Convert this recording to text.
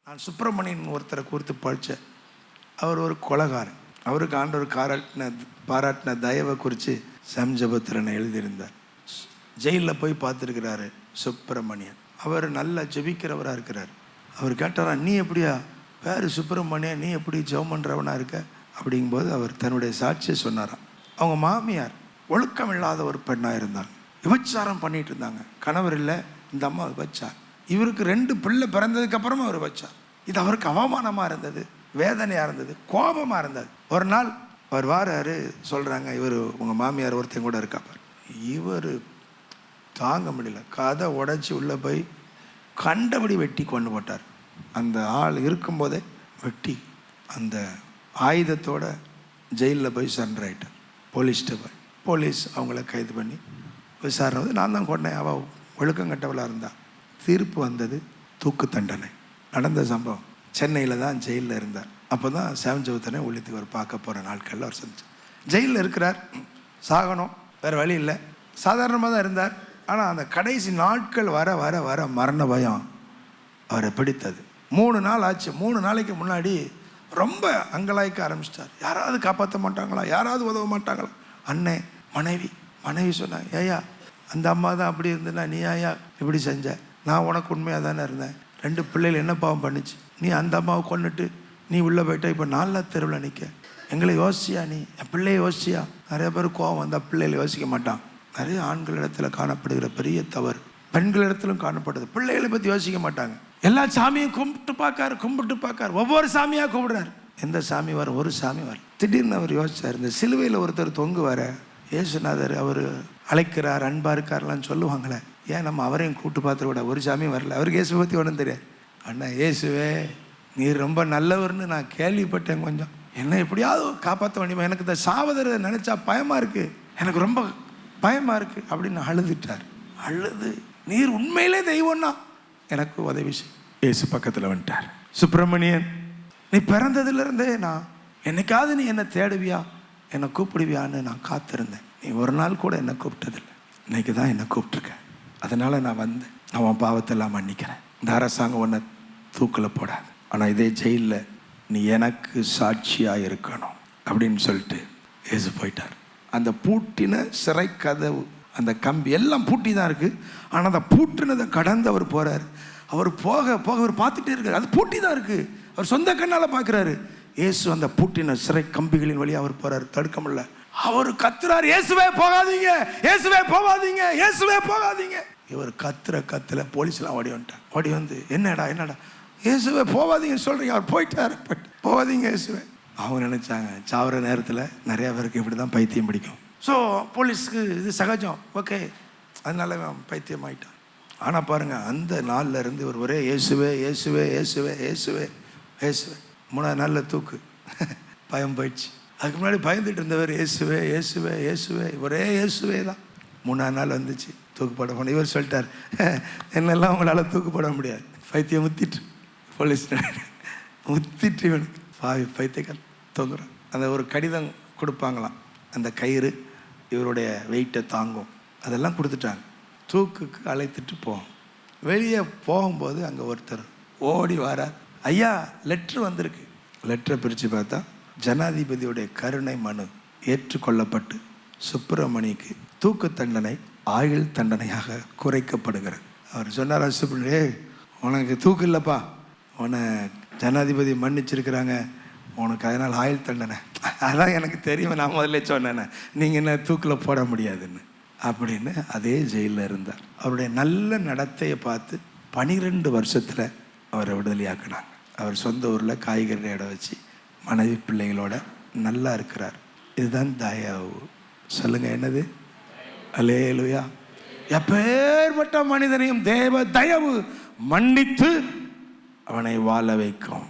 நான் சுப்பிரமணியன் ஒருத்தரை குறித்து படித்தேன். அவர் ஒரு கொலைகாரன். அவருக்கு ஆண்டவர் பாராட்டின தயவை குறித்து சம்ஜபத்திரனை எழுதியிருந்தார். ஜெயிலில் போய் பார்த்துருக்கிறாரு சுப்பிரமணியன். அவர் நல்லா ஜெபிக்கிறவராக இருக்கிறார். அவர் கேட்டாரா, நீ எப்படியா பேர் சுப்பிரமணியன், நீ எப்படி ஜெபம் பண்ணுறவனாக இருக்க அப்படிங்கும்போது அவர் தன்னுடைய சாட்சியை சொன்னாராம். அவங்க மாமியார் ஒழுக்கம் இல்லாத ஒரு பெண்ணாக இருந்தாங்க. விபச்சாரம் பண்ணிட்டு இருந்தாங்க. கணவர் இல்லை, இந்த அம்மா விபச்சார். இவருக்கு 2 பிள்ளை பிறந்ததுக்கப்புறமா அவர் வச்சார். இது அவருக்கு அவமானமாக இருந்தது, வேதனையாக இருந்தது, கோபமாக இருந்தது. ஒரு நாள் அவர் வாராரு, சொல்கிறாங்க, இவர் உங்கள் மாமியார் ஒருத்தன் கூட இருக்காப்பார். இவர் தாங்க முடியல, கதை உடைச்சி உள்ளே போய் கண்டபடி வெட்டி கொண்டு போட்டார். அந்த ஆள் இருக்கும்போதே வெட்டி அந்த ஆயுதத்தோட ஜெயிலில் போய் சரண்டர் ஆகிட்டார். போலீஸ்கிட்ட போய் போலீஸ் அவங்கள கைது பண்ணி விசாரணை வந்து நான் தான் கொண்டேன், அவள் ஒழுக்கங்கட்டவளாக இருந்தா. தீர்ப்பு வந்தது தூக்கு தண்டனை. நடந்த சம்பவம் சென்னையில் தான் ஜெயிலில் இருந்தார். அப்போ தான் சாம்ஜபத்திரனை ஊழியத்துக்கு அவர் பார்க்க போகிற நாட்களில் அவர் சந்திச்சு. ஜெயிலில் இருக்கிறார், சாகணும், வேறு வழி இல்லை, சாதாரணமாக தான் இருந்தார். ஆனால் அந்த கடைசி நாட்கள் வர வர வர மரண பயம் அவரை பிடித்தது. 3 நாள் ஆச்சு. 3 நாளைக்கு முன்னாடி ரொம்ப அங்கலாய்க்க ஆரம்பிச்சிட்டார். யாராவது காப்பாற்ற மாட்டாங்களா, யாராவது உதவ மாட்டாங்களா? அண்ணே மனைவி சொன்னாங்க, ஏயா அந்த அம்மா தான் அப்படி இருந்தேன்னா நீ ஏயா இப்படி செஞ்ச? நான் உனக்கு உண்மையாக தானே இருந்தேன். 2 பிள்ளைகள் என்ன பாவம் பண்ணிச்சு? நீ அந்த அம்மாவை கொண்டுட்டு நீ உள்ளே போயிட்டா இப்போ 4 தெருவில் நிற்க. எங்களை யோசிச்சியா? நீ என் பிள்ளையை யோசிச்சியா? நிறைய பேர் கோவம் வந்தால் பிள்ளைகளை யோசிக்க மாட்டான். நிறைய ஆண்களிடத்தில் காணப்படுகிற பெரிய தவறு பெண்களிடத்திலும் காணப்படுது. பிள்ளைகளை பற்றி யோசிக்க மாட்டாங்க. எல்லா சாமியும் கும்பிட்டு பார்க்காரு, ஒவ்வொரு சாமியாக கும்பிடுறாரு. எந்த சாமி வரும்? ஒரு சாமி வரும். திடீர்னு அவர் யோசிச்சார், இந்த சிலுவையில் ஒருத்தர் தொங்கு வர இயேசுநாதர் அவர் அழைக்கிறார், அன்பா இருக்கார்லாம் சொல்லுவாங்களே, ஏன் நம்ம அவரையும் கூப்பிட்டு பார்த்து விட? ஒரு சாமியும் வரல. அவருக்கு இயேசு பற்றி ஒன்றும் தெரியாது. அண்ணா, இயேசுவே நீர் ரொம்ப நல்லவர்னு நான் கேள்விப்பட்டேன், கொஞ்சம் என்ன எப்படியாவது காப்பாற்ற வேண்டியமா, எனக்கு இந்த சாவதரை நினச்சா பயமாக இருக்குது, எனக்கு ரொம்ப பயமாக இருக்குது அப்படின்னு அழுதுட்டார். அழுது, நீர் உண்மையிலே தெய்வம்னா எனக்கு உதவி செய். இயேசு பக்கத்தில் வந்துட்டார். சுப்பிரமணியன், நீ பிறந்ததுலேருந்தே நான் என்னைக்காவது நீ என்னை தேடுவியா, என்னை கூப்பிடுவியான்னு நான் காத்திருந்தேன். நீ ஒரு நாள் கூட என்னை கூப்பிட்டதில்லை. இன்னைக்கு தான் என்னை கூப்பிட்ருக்கேன். அதனால் நான் வந்தேன். நான் உன் பாவத்தெல்லாம் மன்னிக்கிறேன். இந்த அரசாங்கம் உன்னை தூக்கில் போடாது, ஆனால் இதே ஜெயிலில் நீ எனக்கு சாட்சியாக இருக்கணும் அப்படின்னு சொல்லிட்டு இயேசு போயிட்டார். அந்த பூட்டின சிறை கதவு, அந்த கம்பி எல்லாம் பூட்டி தான் இருக்குது. ஆனால் அந்த பூட்டினதை கடந்து அவர் போகிறார். அவர் போக அவர் பார்த்துட்டே இருக்கார். அது பூட்டி தான் இருக்குது. அவர் சொந்த கண்ணால் பார்க்குறாரு. இயேசு அந்த பூட்டின சிறை கம்பிகளின் வழியாக அவர் போகிறார். தடுக்க முடியல. அவர் கத்துறார், இயேசுவே போகாதீங்க, இயேசுவே போகாதீங்க, இயேசுவே போகாதீங்க. இவர் கத்துல போலீஸ்லாம் ஓடி வந்து என்னடா இயேசுவே போகாதீங்கன்னு சொல்கிறீங்க, அவர் போயிட்டார், போகாதீங்க இயேசுவே. அவங்க நினச்சாங்க சாவர நேரத்தில் நிறையா பேருக்கு இப்படி தான் பைத்தியம் பிடிக்கும். ஸோ போலீஸுக்கு இது சகஜம், ஓகே, அதனால பைத்தியம் ஆகிட்டான். ஆனால் பாருங்கள், அந்த நாளில் இருந்து இவர் ஒரே இயேசுவே இயேசுவே இயேசுவே இயேசுவே இயேசுவே. 3ஆவது நாளில் தூக்கு. பயம் போயிடுச்சு. அதுக்கு முன்னாடி பயந்துட்டு இருந்தவர் இயேசுவே இயேசுவே இயேசுவே, ஒரே இயேசுவே தான். 3ஆவது நாள் வந்துச்சு, தூக்கு போட போன. இவர் சொல்லிட்டார், என்னெல்லாம் உங்களால் தூக்கு போட முடியாது, பைத்தியம் முத்திட்டு. போலீஸ் முத்திட்டு இவனுக்கு பைத்தியக்கார தொங்குறான். அந்த ஒரு கடிதம் கொடுப்பாங்களாம், அந்த கயிறு இவருடைய வெயிட்டை தாங்கும், அதெல்லாம் கொடுத்துட்டாங்க. தூக்குக்கு அழைத்துட்டு போவோம். வெளியே போகும்போது அங்கே ஒருத்தர் ஓடி வரார். ஐயா, லெட்ரு வந்திருக்கு. லெட்டரை பிரித்து பார்த்தா ஜனாதிபதியுடைய கருணை மனு ஏற்றுக்கொள்ளப்பட்டு சுப்பிரமணிக்கு தூக்கு தண்டனை ஆயுள் தண்டனையாக குறைக்கப்படுகிறது. அவர் சொன்னார், சுப்பிரமணியே உனக்கு தூக்கு இல்லைப்பா, உன்னை ஜனாதிபதி மன்னிச்சிருக்கிறாங்க, உனக்கு அதனால் ஆயுள் தண்டனை. அதான் எனக்கு தெரியும், நான் முதல்ல சொன்னேன், நீங்கள் என்ன தூக்கில் போட முடியாதுன்னு அப்படின்னு. அதே ஜெயிலில் இருந்தார். அவருடைய நல்ல நடத்தையை பார்த்து 12 வருஷத்தில் அவரை விடுதலையாக்குனாங்க. அவர் சொந்த ஊரில் காய்கறி இடம் வச்சு மனைவி பிள்ளைகளோட நல்லா இருக்கிறார். இதுதான் தயவு. சொல்லுங்க, என்னது? அல்லேலூயா. எப்பேற்பட்ட மனிதனையும் தேவ தயவு மன்னித்து அவனை வாழ வைக்கும்.